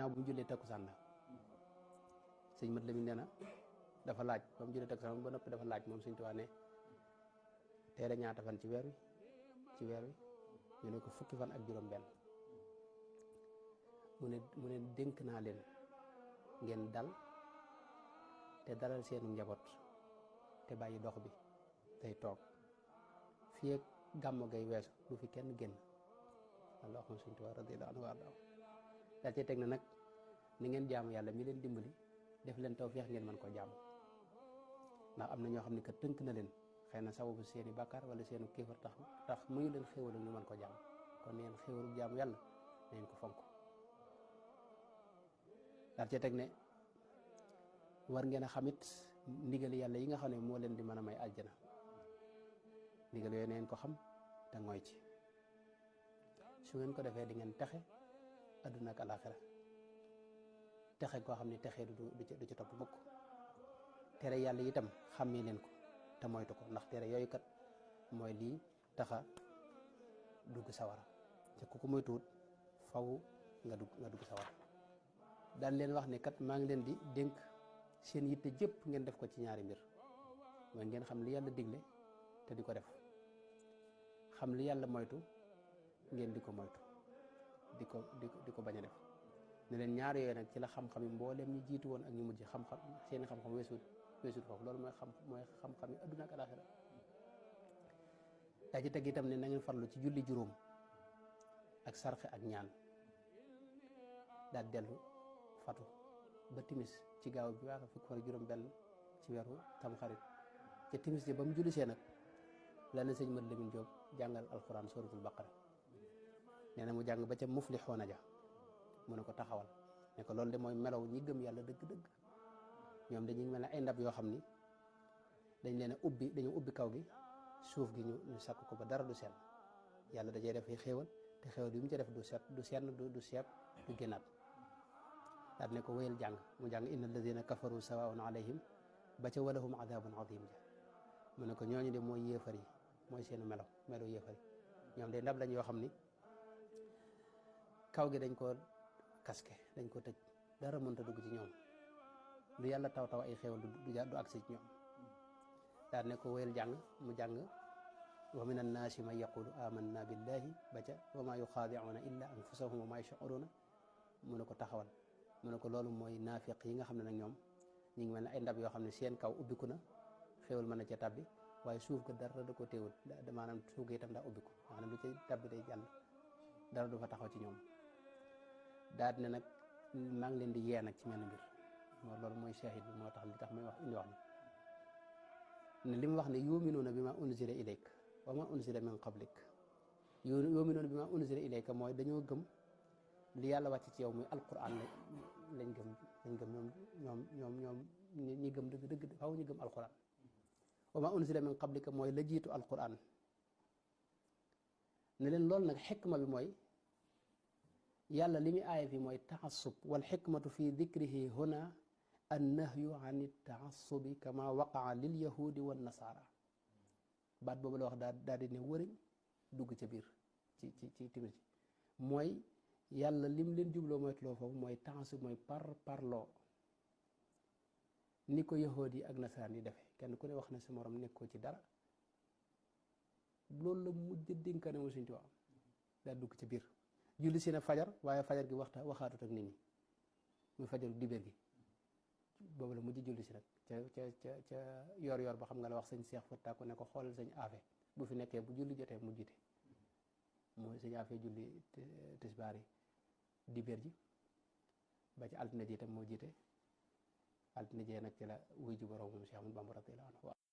ginnaaw bu mu jullee takkusaan la sëñ Mat Lamin nee na dafa laaj ba mu jullee takkusaan ba noppi dafa laaj moom Sëñ Tuubaa ne teere ñaata fan ci weer wi ñu ne ko fukki fan ak juróom benn mu ne dénk naa leen ngeen dal te dalal seenu njaboot te bàyyi dox bi tey toog fii ak gàmmu gay weesu du fi kenn génn Allah xam Sëñ Tuubaa radiyallaahu anhu warda daa cee teg na nag ni ngeen jaamu yàlla mi leen dimbali def leen tawfeex ngeen mën koo jaamu ndax am na ñoo xam ne kat tënk na leen xëy na sababu seeni bàkkaar wala seenu kéefar tax muyu leen xéwal ñu mën ko jaamu kon neen xéwalu jaamu yàlla neen ko fonk daa cee teg ne war ngeen a xamit ndigali yàlla yi nga xam ne moo leen di mën a may aljana ndigal yooyu neen ko xam te ngooy ci su ngeen ko defee di ngeen texe adduna ak alaxira texe koo xam ne texe du ci topp mukk tere yàlla itam xàmmee leen ko te moytu ko ndax tere yooyu kat mooy lii taxa dugg sawara te ku ko moytuwut faw nga dugg sawara daal leen wax ne kat maa ngi leen di dénk seen yitte jëpp ngeen def ko ci ñaari mbir mooy ngeen xam li yàlla digle te di ko def xam li yàlla moytu ngeen di ko moytu di ko bañ a def ne leen ñaar yooyu nag ci la xam-xam yi mbooleem ñi jiitu woon ak ñu mujj xam-xam seeni xam-xam weesut foofu loolu mooy xam-xam yi adduna ak alaxira daa ci teg itam ne na ngeen farlu ci julli juróom ak sarxe ak ñaan daal dellu fatu ba timis ci gaaw bi waa fukk fan juróom benn ci weeru tamxarit ca timis ji ba mu jullisee nag la na sëñ Mat Lamin Jóob jàngal alxuraan suratul baqara nee na mu jàng ba ca muflixoona ja mu ne ko taxawal ne ko loolu de mooy melaw ñi gëm yàlla dëgg-dëgg ñoom dañuy mel ne ay ndab yoo xam ni dañ leen a dañu ubbi kaw gi suuf gi ñu sakk ko ba dara du seen yàlla dajee def xéewal te xéewal bi mu ca def du senn du seeb du génnaat daal ne ko wéyal jàng mu jàng inna alladina kafaru sawaun alayhim ba ca walahum adabun adim ja mu ne ko ñooñu de mooy yéefar yi mooy seenu melo yéefar yi ñoom de ndab lañ yoo xam ni kaw gi dañ ko kaske dañ ko tëj dara mënta dugg ci ñoom lu yàlla taw ay xéewal du agsi ci ñoom daal ne ko wéyal jàng mu jàng wa min annaasi man yaqulu amanna billahi ba ca wa ma yuxaadicuuna illa anfusahum wa ma yashcuruuna mu ne ko taxawal mu ne ko loolu mooy naafiq yi nga xam ne nag ñoom ñu ngi mel ne ay ndab yoo xam ne seen kaw ubbiku na xéewal mën na ca tabbi waaye suuf ga dara da ko téewul maanaam suuf ga itam daa ubbiku maanaam lu ca tabbi day jàll dara du fa taxaw ci ñoom daal ne nag maa ngi leen di yee nag ci menn mbir loolu mooy shahid bi moo tax li tax may wax indi wax ne li mu wax ne yuminuuna bi ma unzila ilayka wa ma unzila min qablik yuminuuna bi ma unzila ilayka mooy dañoo gëm li yàlla wàcc ci yow muy alquran lañ gëm ñoom ñi gëm dëgg faaw ñu gëm alquran wa ma unzila min qablika mooy la jiitu alquran ne leen loolu nag xikma bi mooy yàlla li muy aaya fi mooy taassub wal xikmatu fi dikrihi huna annahyu an taassubi kama waqaa lil yahudi wan nasara baat boobu la wax daal di ne wëriñ dugg ca biir ci timit ci mooy yàlla lim leen jubloo moytuloo foofu mooy taassub mooy parloo ni ko yahudi yi ak nasaraan yi defee kenn ku ne wax na sa morom nekkoo ci dara loolu la mujj dénkaane mu Sëñ Tuubaa daal dugg ca biir julli si na fajar waaye fajar gi waxaatut ak nit ñi muy fajar dibéer gi boobu la mujj julli si nag ca yor ba xam nga la wax sëñ Seex Fatta ko ne ko xoolal sëñ Afe bu fi nekkee bu julli jotee mu jiite mooy sëñ Afe julli tisbaar yi dibéer ji ba ci altine ji itam moo jiite altine jee nag ci la wuy ji boroom moom Cheikh Ahmadou Bamba radiyallaahu anhu